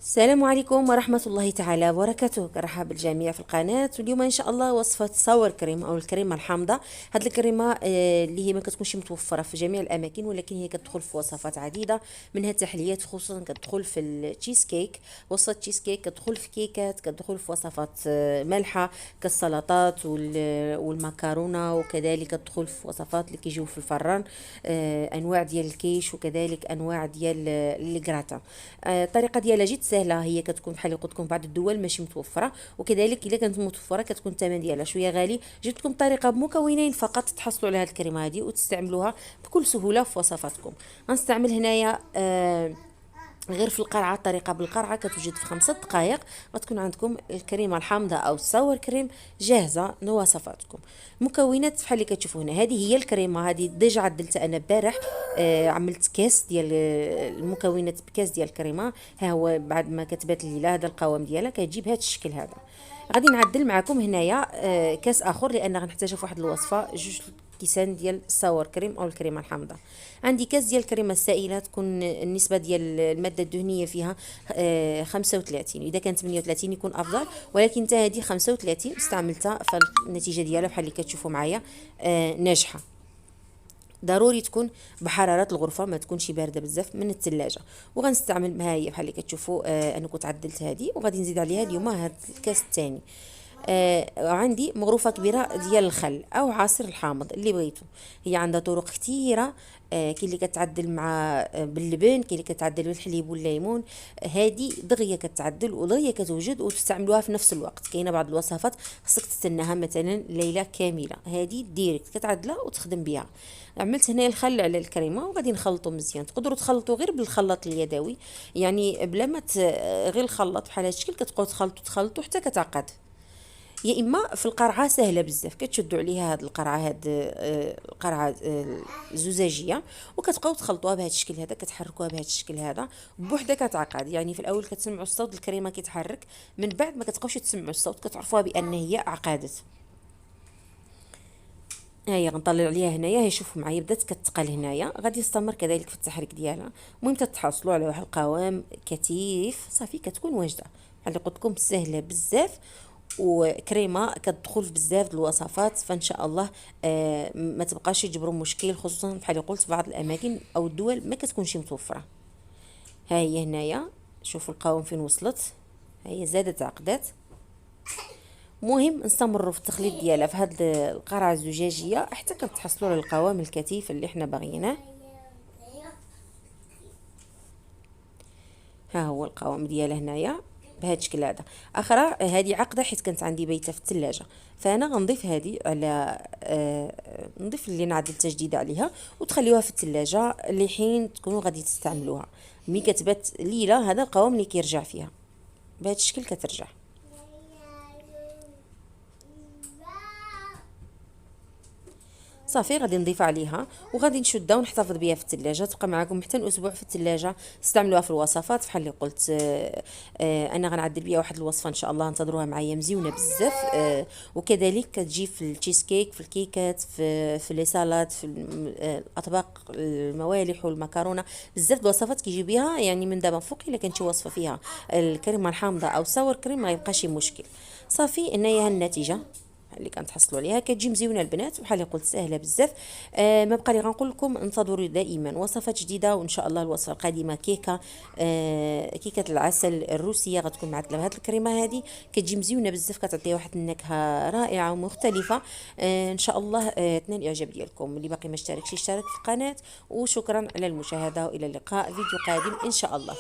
السلام عليكم ورحمة الله تعالى وبركاته. كرحب بالجميع في القناة. واليوم إن شاء الله وصفة صور كريم أو الكريمة الحامضة. هاد الكريمة اللي هي ما كتكونش متوفرة في جميع الأماكن، ولكن هي كتدخل في وصفات عديدة، منها التحليات، خصوصا كتدخل في التشيز كيك. وصفة تشيز كيك كتدخل في كيكات، كتدخل في وصفات مالحة كالسلطات والمكرونة، وكذلك كتدخل في وصفات اللي كيجيو في الفران، أنواع ديال الكيش، وكذلك أنواع ديال الكراتا. الطريقة ديالها جد سهله، هي كتكون بحال اللي قلت لكم بعض الدول ماشي متوفره، وكذلك الا كانت متوفره كتكون الثمن ديالها شويه غالي. جبت لكم طريقه بمكونين فقط تحصلوا على هذه الكريمه هذه وتستعملوها بكل سهوله في وصفاتكم. غنستعمل هنايا غير في القرعه، الطريقه بالقرعه كتوجد في 5 دقائق. غتكون عندكم الكريمه الحامضه او الساور كريم جاهزه لوصفاتكم. المكونات بحال اللي كتشوفوا هنا، هذه هي الكريمه هذه ديجا عدلتها انا البارح. عملت كاس ديال المكونات بكاس ديال الكريمه. ها هو بعد ما كتبات الليله هذا القوام ديالها كتجيب هذا الشكل هذا. غادي نعدل معكم هنايا كاس اخر، لان غنحتاجه في واحد الوصفه، 2 كيسان ديال الساور كريم او الكريمه الحامضه. عندي كاس ديال الكريمه السائله، تكون النسبه ديال الماده الدهنيه فيها 35، اذا كانت 38 يكون افضل، ولكن حتى هذه 35 استعملتها، فالنتيجه ديالها بحال اللي كتشوفوا معايا ناجحه. ضروري تكون بحراره الغرفه، ما تكونش بارده بزاف من الثلاجه. وغنستعمل بها هي بحال اللي كتشوفوا، انا كنت عدلت هذه، وغادي نزيد عليها اليوم هذا الكاس الثاني. عندي مغروفه كبيره ديال الخل او عصير الحامض اللي بغيتو. هي عندها طرق كثيره، كاين اللي كتعدل مع باللبن، كاين اللي كتعدل بالحليب والليمون. هذه دغيا كتعدل ودغيا كتوجد وتستعملوها في نفس الوقت. كاينه بعض الوصفات خصك تستناها مثلا ليله كامله، هذه ديريكت كتعدلها وتخدم بها. عملت هنا الخل على الكريمه وغادي نخلطو مزيان. تقدروا تخلطوا غير بالخلاط اليدوي، يعني بلا ما غير الخلاط بحال هذا الشكل، كتبقاو تخلطوا حتى كتعقد. يا اما في القرعه سهله بزاف، كتشدوا عليها هاد القرعه، القرعه الزجاجيه، وكتبقاو تخلطوها بهذا الشكل هذا، كتحركوها بهذا الشكل هذا بوحدها كتعقد. يعني في الاول كتسمعوا الصوت الكريمه كيتحرك، من بعد ما كتبقاوش تسمعوا الصوت كتعرفوها بان هي عقدت. ها هي غنطلع عليها هنايا، هي شوفوا معايا بدات كتقل هنايا. غادي نستمر كذلك في التحريك ديالها. المهم تتحصلوا على واحد القوام كثيف صافي، كتكون واجده بحال اللي قلت لكم، سهله بزاف، وكريمه كتدخل في بزاف د الوصفات. فان شاء الله ما تبقاش يجبروا مشكل، خصوصا بحال اللي قلت بعض الاماكن او الدول ما كتكونش متوفره. ها هي هنايا شوفوا القوام فين وصلت، ها هي زادت عقدات. مهم نستمروا في التخليط ديالها في هاد القرعه الزجاجيه حتى كتحصلوا على القوام الكثيف اللي حنا باغيينه. ها هو القوام ديالها هنايا بهذا الشكل هذا. اخرى هذه عقده حيت كانت عندي بيته في الثلاجه، فانا غنضيف هذه على نضيف اللي انا عدلتها جديده عليها، وتخليوها في الثلاجه لحين تكونوا غادي تستعملوها. ملي كتبات ليله هذا القوام اللي كيرجع فيها بهذا الشكل كترجع. صافي غادي نضيف عليها وغادي نشدها ونحتفظ بها في الثلاجه، تبقى معكم حتى اسبوع في الثلاجه، تستعملوها في الوصفات بحال اللي قلت. انا غنعدل بها واحد الوصفه ان شاء الله، انتظروها معايا، مزيونه بزاف. وكذلك كتجي في التشيز كيك، في الكيكات، في لي سالاد، في الاطباق الموالح والمكرونه. بزاف د الوصفات كيجي بها، يعني من دابا فوق الا كانت شي وصفه فيها الكريمه الحامضه او الساور كريم ما يبقاش مشكل. صافي هنايا النتيجه اللي كنتحصلوا عليها، كتجي مزيونه البنات بحال اللي قلت، سهله بزاف. ما بقى لي غنقول لكم انتظروا دائما وصفات جديده، وان شاء الله الوصفه القادمه كيكه، كيكه العسل الروسيه غتكون معدله بهذه الكريمه هذه، كتجي مزيونه بزاف، كتعطي واحد النكهه رائعه ومختلفه. ان شاء الله تنال الاعجاب ديالكم. اللي باقي ما اشتركش يشترك في القناه، وشكرا على المشاهده، والى اللقاء فيديو قادم ان شاء الله.